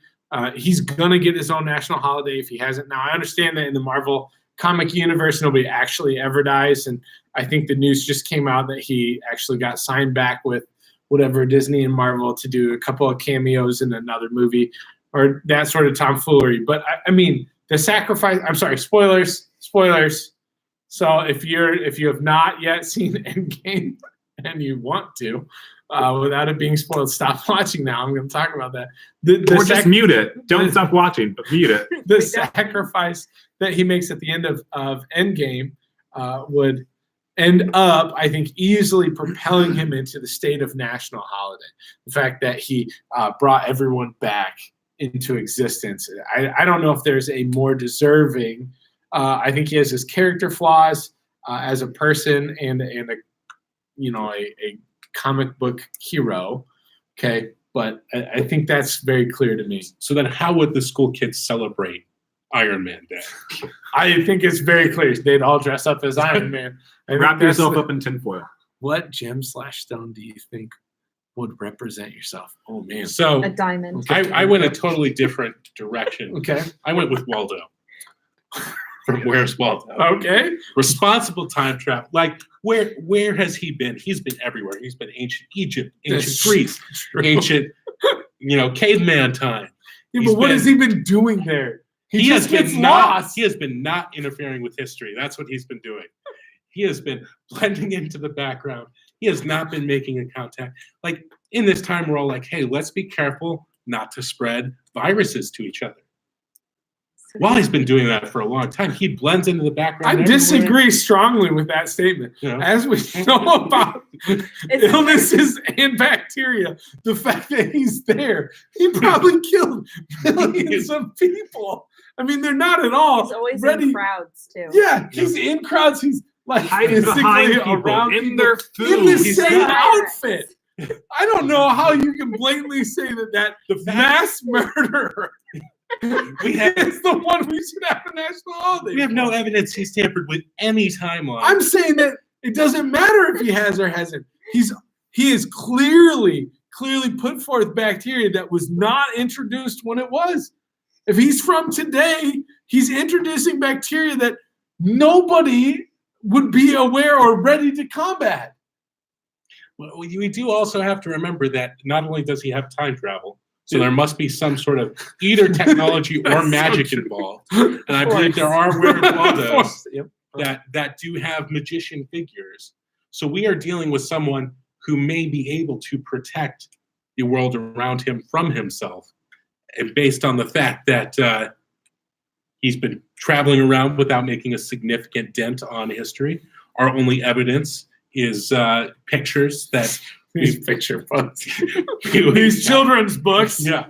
he's gonna get his own national holiday if he hasn't. Now I understand that in the Marvel comic universe nobody actually ever dies, and I think the news just came out that he actually got signed back with whatever Disney and Marvel to do a couple of cameos in another movie or that sort of tomfoolery. But I mean the sacrifice. I'm sorry, spoilers. So if you have not yet seen Endgame and you want to, without it being spoiled, stop watching now. I'm going to talk about that. Or just mute it. Don't stop watching, but mute it. The sacrifice that he makes at the end of Endgame would end up, I think, easily propelling him into the state of national holiday. The fact that he brought everyone back into existence. I don't know if there's a more deserving. I think he has his character flaws as a person and a comic book hero. Okay, but I think that's very clear to me. So then how would the school kids celebrate Iron Man Day? I think it's very clear they'd all dress up as Iron Man. Wrap yourself up in tinfoil. What gem/stone do you think would represent yourself? Oh man. So A diamond. I went a totally different direction. Okay. I went with Waldo. From Where's Waldo? Okay. Responsible time travel. Like where has he been? He's been everywhere. He's been ancient Egypt, ancient That's Greece, true. ancient, caveman time. Yeah, He's but what been- has he been doing there? He has just gets been lost. He has been not interfering with history. That's what he's been doing. He has been blending into the background. He has not been making a contact. Like in this time, we're all like, hey, let's be careful not to spread viruses to each other. Wally's been doing that for a long time. He blends into the background. I everywhere. disagree strongly with that statement. You know? As we know about illnesses and bacteria, the fact that he's there, he probably killed millions of people. I mean, they're not at all He's always ready. in crowds too. Yeah, he's in crowds. He's like Hiding behind physically people around in people their food. in the He's same not- outfit. I don't know how you can blatantly say that The fact- mass murderer We have is the one we should have a national holiday. we have no for. evidence he's tampered with any timeline. I'm saying that it doesn't matter if he has or hasn't. He is clearly put forth bacteria that was not introduced when it was. If he's from today, he's introducing bacteria that nobody would be aware or ready to combat. Well, we do also have to remember that not only does he have time travel, so there must be some sort of either technology or That's so magic true. involved. And I believe there are Where's Waldos Yep. that do have magician figures. So we are dealing with someone who may be able to protect the world around him from himself, and based on the fact that he's been traveling around without making a significant dent on history. Our only evidence is pictures that These picture books. These These children's books. Yeah,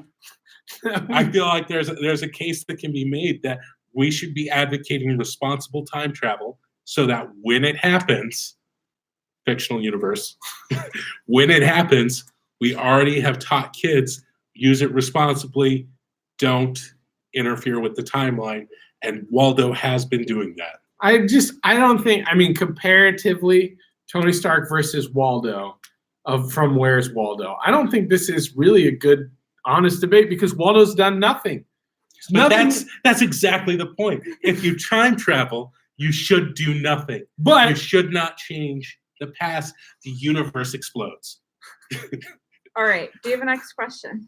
I feel like there's a case that can be made that we should be advocating responsible time travel so that when it happens, fictional universe, when it happens, we already have taught kids use it responsibly, don't interfere with the timeline, and Waldo has been doing that. I don't think, comparatively, Tony Stark versus Waldo from Where's Waldo, I don't think this is really a good, honest debate because Waldo's done nothing. But Nothing. that's exactly the point. If you time travel, you should do nothing. You But should not change the past. The universe explodes. All right. Do you have a next question?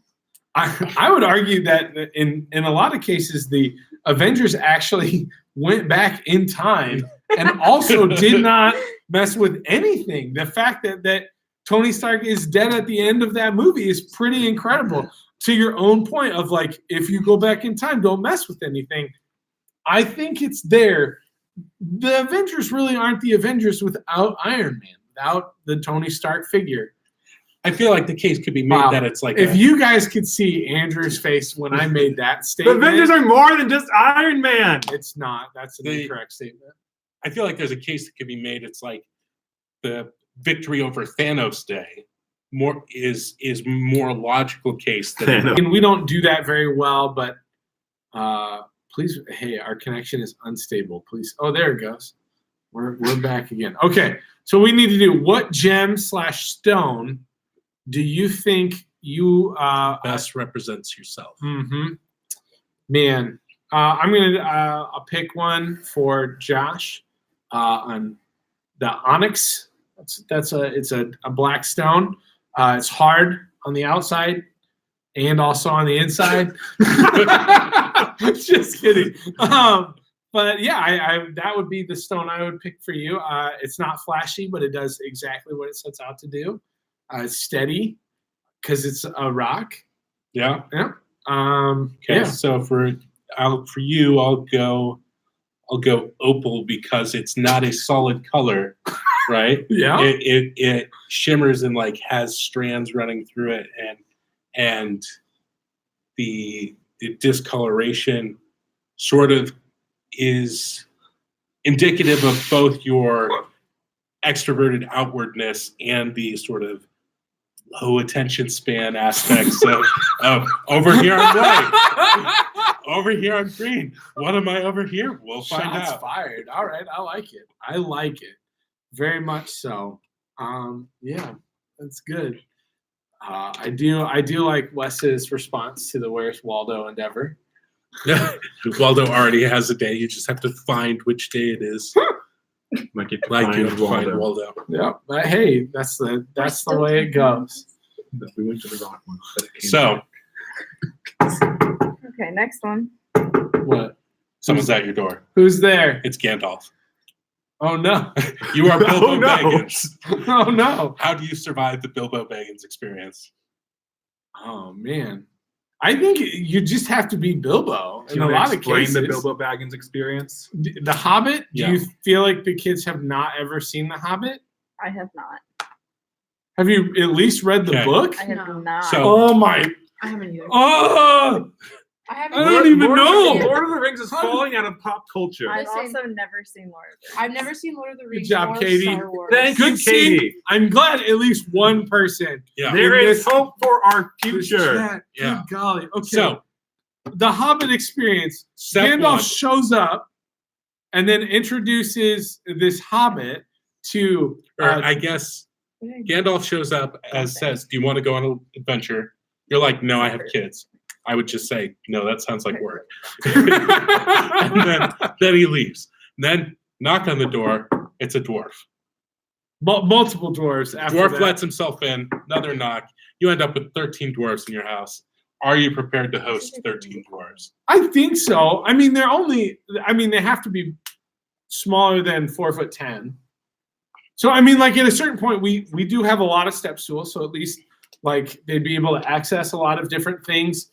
I would argue that in a lot of cases, the Avengers actually went back in time and also did not mess with anything. The fact that Tony Stark is dead at the end of that movie is pretty incredible. To your own point of like, if you go back in time, don't mess with anything. I think it's there. The Avengers really aren't the Avengers without Iron Man, without the Tony Stark figure. I feel like the case could be made Wow. that it's like If you guys could see Andrew's face when I made that The statement, Avengers are more than just Iron Man. it's not. That's an The- incorrect statement. I feel like there's a case that could be made. It's like the victory over Thanos Day is more logical case than Thanos. And we don't do that very well, but Please, hey, our connection is unstable. Please. Oh, there it goes. We're back again. Okay, so we need to do what gem/stone do you think you Best represents yourself. Man, I'm gonna I'll pick one for Josh on the onyx. It's a black stone. It's hard on the outside and also on the inside. Just kidding. But yeah, I that would be the stone I would pick for you. It's not flashy, but it does exactly what it sets out to do. It's steady because it's a rock. Yeah. Yeah. Okay. Yeah. So for you, I'll go opal because it's not a solid color, right? Yeah. It shimmers and like has strands running through it, and the discoloration sort of is indicative of both your extroverted outwardness and the sort of low attention span aspects of over here I'm white, over here I'm green. What am I over here? We'll find Shots out. fired. All right, I like it. I like it very much so. Yeah, that's good. I do like Wes's response to the Where's Waldo endeavor. Waldo already has a day. You just have to find which day it is. Like you Like you find have to find Waldo. Waldo. Yeah, but hey, that's the way it goes. We went to the rock one. But it came So Okay, next one. What? someone's at your door. Who's there? It's Gandalf. Oh no! You are Bilbo Oh, no. Baggins. Oh no! How do you survive the Bilbo Baggins experience? Oh man, I think you just have to be Bilbo Do in you a wanna lot of explain cases. the Bilbo Baggins experience? The Hobbit. Yeah. Do you feel like the kids have not ever seen The Hobbit? I have not. Have you at least read the Okay. book? I have No. not. So- Oh my! I haven't either. Oh! I haven't. I don't even Lord of know. the- Lord of the Rings is falling out of pop culture. I've Listen. also never seen Lord of the Rings. I've never seen Lord of the Rings. job, or Katie. Star Wars. Thank Good you, seeing. Katie. I'm glad at least one person. Yeah. There In is this- hope for our was future. chat. Yeah. Good golly. Okay. So the Hobbit experience. step Gandalf one. shows up and then introduces this Hobbit to. Or I guess Gandalf shows up as says, "Do you want to go on an adventure?" You're like, "No, I have kids." I would just say, "No, that sounds like work." And then he leaves. Then knock on the door. It's a dwarf. multiple dwarves. After Dwarf that. lets himself in. Another knock. You end up with 13 dwarves in your house. Are you prepared to host 13 dwarves? I think so. I mean, they have to be smaller than 4'10". So I mean, like at a certain point, we do have a lot of step stools, so at least like they'd be able to access a lot of different things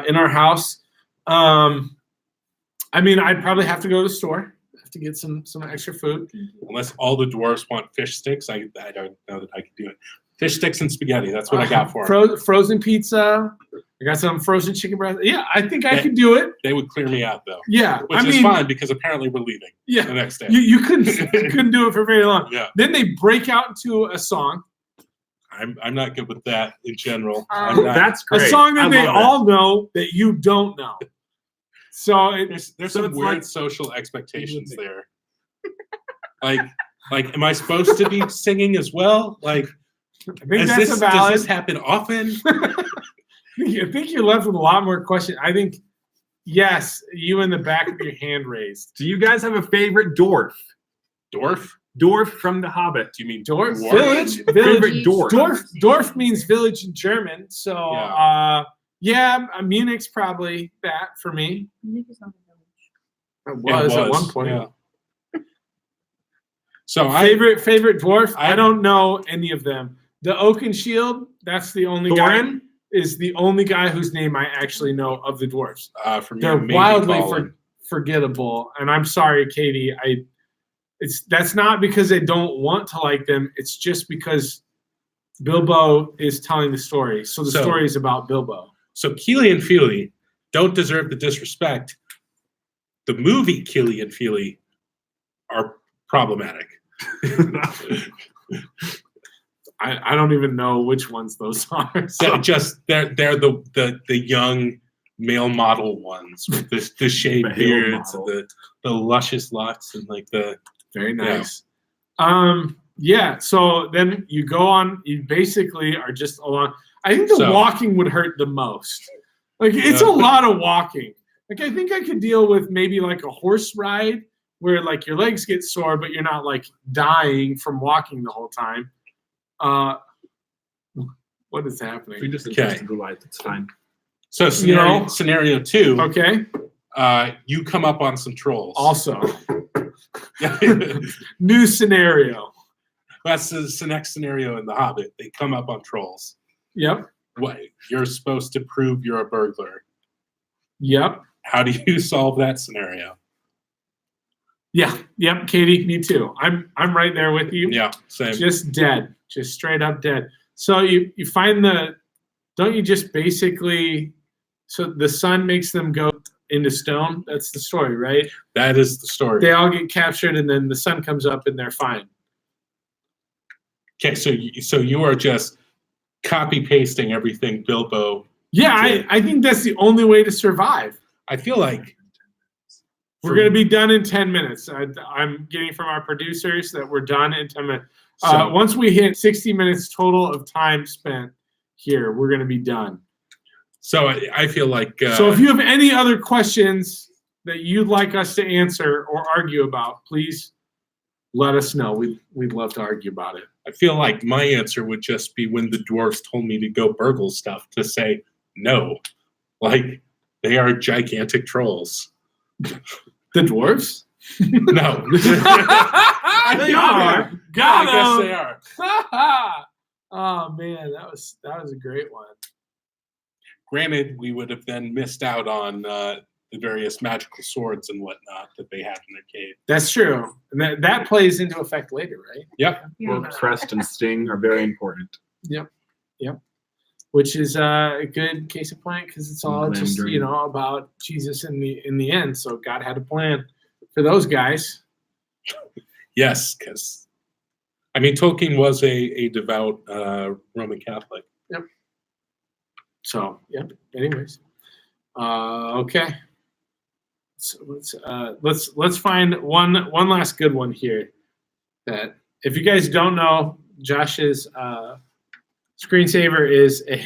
in our house. I mean, I'd probably have to go to the store, have to get some extra food. Unless all the dwarves want fish sticks, I don't know that I can do it. Fish sticks and spaghetti. That's what I got for them. Frozen pizza. I got some frozen chicken breast. Yeah, I think I Yeah. could do it. They would clear me out though, Yeah, which I is mean, fine because apparently we're leaving the yeah, next day. you couldn't do it for very long. Yeah, Then they break out into a song, I'm not good with that in general. Um, I'm not. That's great. a song that I they love all know that you don't know. So There's So some it's weird like- social expectations there. Like, am I supposed to be singing as well? Like, I think that's does a valid. this happen often? I think you're left with a lot more questions. I think yes, you in the back with your hand raised. Do you guys have a favorite dwarf? Dwarf? Dwarf from The Hobbit. Do you mean Dwarf dwarf? village. Favorite dwarf. Dwarf means village in German. So yeah, Munich's probably that for me. Nick is not a village. It Yeah, was, it at was, one point. yeah. So I Favorite dwarf? I I- don't know any of them. The Oakenshield, that's the only guy. Thorin? Is the only guy whose name I actually know of the dwarves. For me, They're maybe wildly Balin. forgettable, and I'm sorry, Katie. That's not because I don't want to like them. It's just because Bilbo is telling the story, so the So- story is about Bilbo. So Keely and Feely don't deserve the disrespect. The movie Keely and Feely are problematic. I don't even know which ones those are. So. So just they're the young male model ones with the shaved Male beards model. and the luscious locks and like the Very nice. Yeah. So then you go on. You basically are just along. I think the So- walking would hurt the most. Like it's a Yeah. lot of walking. Like I think I could deal with maybe like a horse ride where like your legs get sore, but you're not like dying from walking the whole time. What is If happening? you're just Okay. interested in blue light, it's fine. so scenario 2. Okay. You come up on some trolls. Also, new scenario. That's the next scenario in The Hobbit. They come up on trolls. Yep. What you're supposed to prove you're a burglar. Yep. How do you solve that scenario? Yeah. Yep. Katie, me too. I'm right there with you. Yeah, same. Just dead. Just straight up dead. So you find don't you just basically, so the sun makes them go into stone? That's the story, right? That is the story. They all get captured and then the sun comes up and they're fine. Okay, so you are just copy pasting everything Bilbo. Yeah, Okay. I think that's the only way to survive. I feel like We're going to be done in 10 minutes. I'm getting from our producers that we're done in 10 minutes. So- Once we hit 60 minutes total of time spent here, we're going to be done. so. I feel like So if you have any other questions that you'd like us to answer or argue about, please let us know. We'd love to argue about it. I feel like my answer would just be when the dwarves told me to go burgle stuff to say no, like they are gigantic trolls. The dwarves? No, They are. Got I guess him. they are. Oh man, that was a great one. Granted, we would have then missed out on the various magical swords and whatnot that they had in their cave. That's true. And that plays into effect later, right? Yep. Rope, crest, and sting are very important. Which is a good case of point because it's all just Glamdring. about Jesus in the end. So God had a plan for those guys. Yes, because I mean Tolkien was a devout Roman Catholic. So yep. Anyways, okay. So let's find one last good one here. That if you guys don't know, Josh's screensaver is a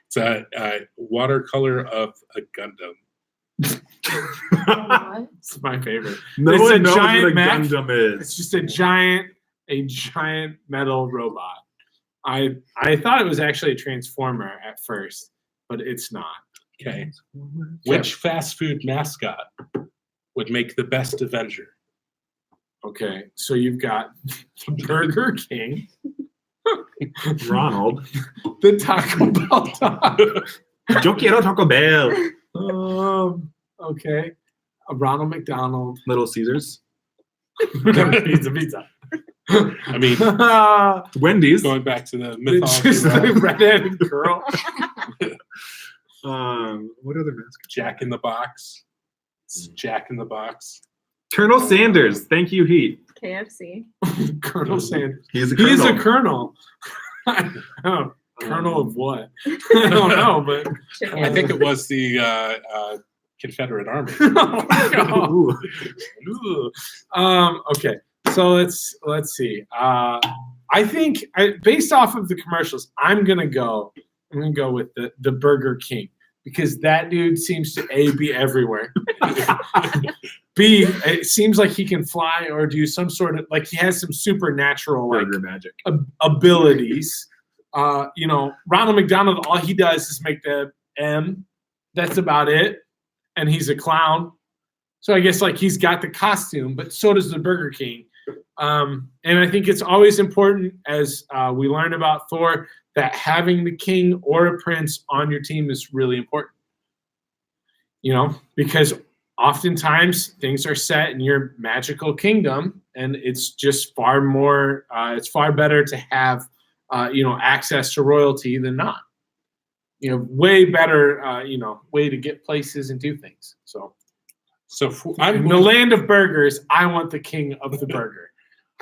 It's a watercolor of a Gundam. What? it's my favorite. No It's one a knows giant what a mech. Gundam It's is. just a giant metal robot. I thought it was actually a transformer at first, but it's not. Okay. Which fast food mascot would make the best Avenger? Okay, so you've got Burger King, Ronald. the Taco Bell dog. Yo quiero Taco Bell. Okay, Ronald McDonald. Little Caesars. Pizza. I mean, Wendy's. going back to the It's mythology, just the redheaded girl. What other mascot? Jack in the Box. It's Jack in the Box. Colonel Sanders. Thank you, Heat. KFC. Colonel Sanders. He's a colonel. He's a colonel. Oh, colonel of what? I don't know, but Chicken. I think it was the Confederate Army. Ooh. Okay, so let's see. I think based off of the commercials, I'm gonna go with the Burger King because that dude seems to be everywhere. B, it seems like he can fly or do some sort of like he has some supernatural like Burger magic. abilities. Ronald McDonald, all he does is make the M. That's about it. And he's a clown. So I guess like he's got the costume, but so does the Burger King. And I think it's always important as we learn about Thor that having the king or a prince on your team is really important. Because oftentimes things are set in your magical kingdom and it's just far more, it's far better to have, access to royalty than not. Way better, way to get places and do things. So I'm in the going to land of burgers, I want the king of the burger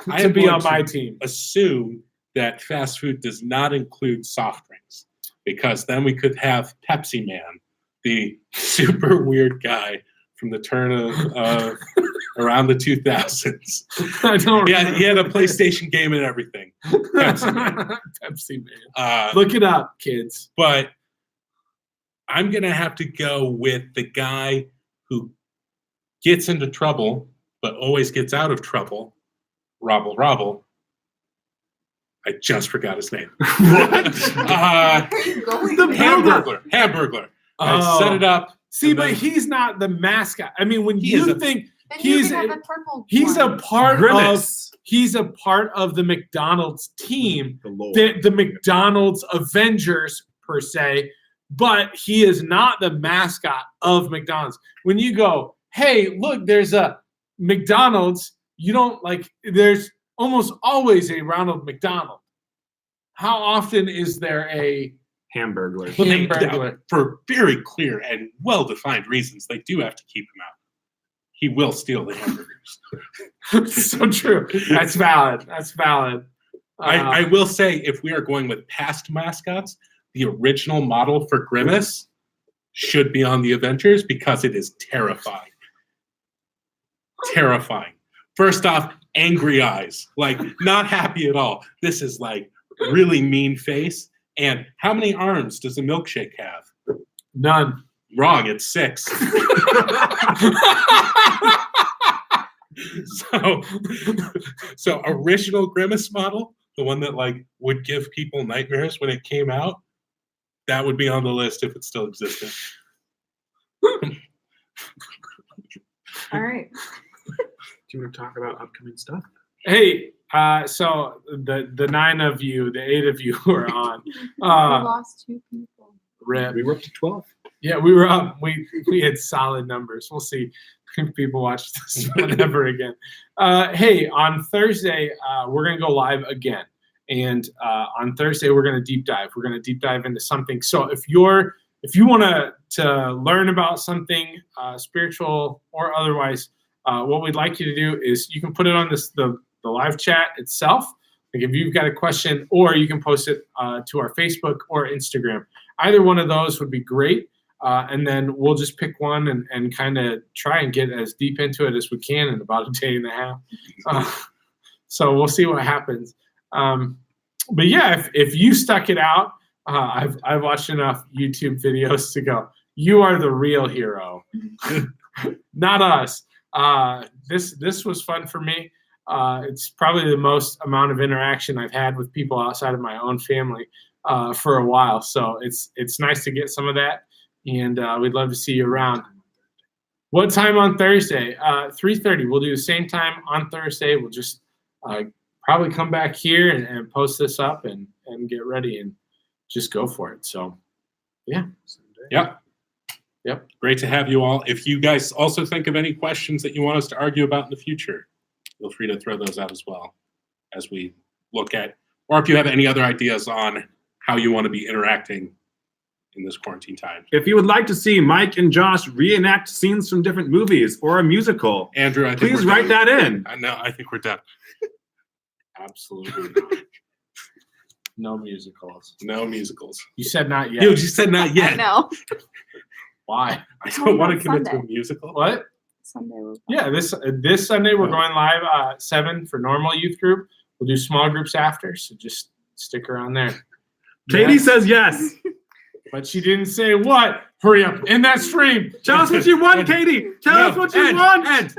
I to am be going on to my team. assume that fast food does not include soft drinks because then we could have Pepsi Man the super weird guy from the turn of around the 2000s. I don't. Yeah, he had a PlayStation game and everything. Pepsi Man. Look, Look it up, kids. but I'm gonna have to go with the guy who gets into trouble but always gets out of trouble. Robble. I just forgot his name. What? Where are you going? The with builder. Hamburglar. I set it up. See, and but then- he's not the mascot. I mean, when He you is a- think Then you he's can have the purple he's a one. part of Grimace. he's a part of the McDonald's team, The Lord. the McDonald's Avengers per se, but he is not the mascot of McDonald's. When you go, hey, look, there's a McDonald's, you don't like. There's almost always a Ronald McDonald. How often is there a Hamburglar. Well, they, Hamburglar? for very clear and well-defined reasons, they do have to keep him out. He will steal the hamburgers. So true. That's valid. That's valid. I will say, if we are going with past mascots, the original model for Grimace should be on the Avengers because it is terrifying. Terrifying. First off, angry eyes, like not happy at all. This is like really mean face. And how many arms does a milkshake have? None. Wrong, it's 6. So original Grimace model, the one that like would give people nightmares when it came out, that would be on the list if it still existed. All right. Do you want to talk about upcoming stuff? Hey, so the 9 of you, the 8 of you who are on. We lost 2 people. Rip. We were up to 12. Yeah, we were up. We had solid numbers. We'll see if people watch this one ever again. Hey, on Thursday, we're gonna go live again, and on Thursday we're gonna deep dive. We're gonna deep dive into something. So if you want to learn about something spiritual or otherwise, what we'd like you to do is you can put it on the live chat itself. Like if you've got a question, or you can post it to our Facebook or Instagram. Either one of those would be great. And then we'll just pick one and kind of try and get as deep into it as we can in about a day and a half. So we'll see what happens. But yeah, if you stuck it out, I've watched enough YouTube videos to go, you are the real hero, not us. This was fun for me. It's probably the most amount of interaction I've had with people outside of my own family for a while. So it's nice to get some of that. And we'd love to see you around. What time on Thursday? 3:30. We'll do the same time on Thursday. We'll just probably come back here and post this up and get ready and just go for it. So, yeah. Yep. Great to have you all. If you guys also think of any questions that you want us to argue about in the future, feel free to throw those out as well as we look at, or if you have any other ideas on how you want to be interacting in this quarantine time. If you would like to see Mike and Josh reenact scenes from different movies or a musical, Andrew, I think please we're write done. that in. No, I think we're done. Absolutely not. No musicals. No musicals. You said not yet. You just said not I yet. know. Why? I don't want to What commit about to a Sunday? musical. What? Sunday was Yeah, this Sunday we're going live 7 for normal youth group. We'll do small groups after, so just stick around there. Katie Yeah, says yes. but she didn't say what. Hurry up in that stream. Tell us what you want, Katie. Tell us what you want.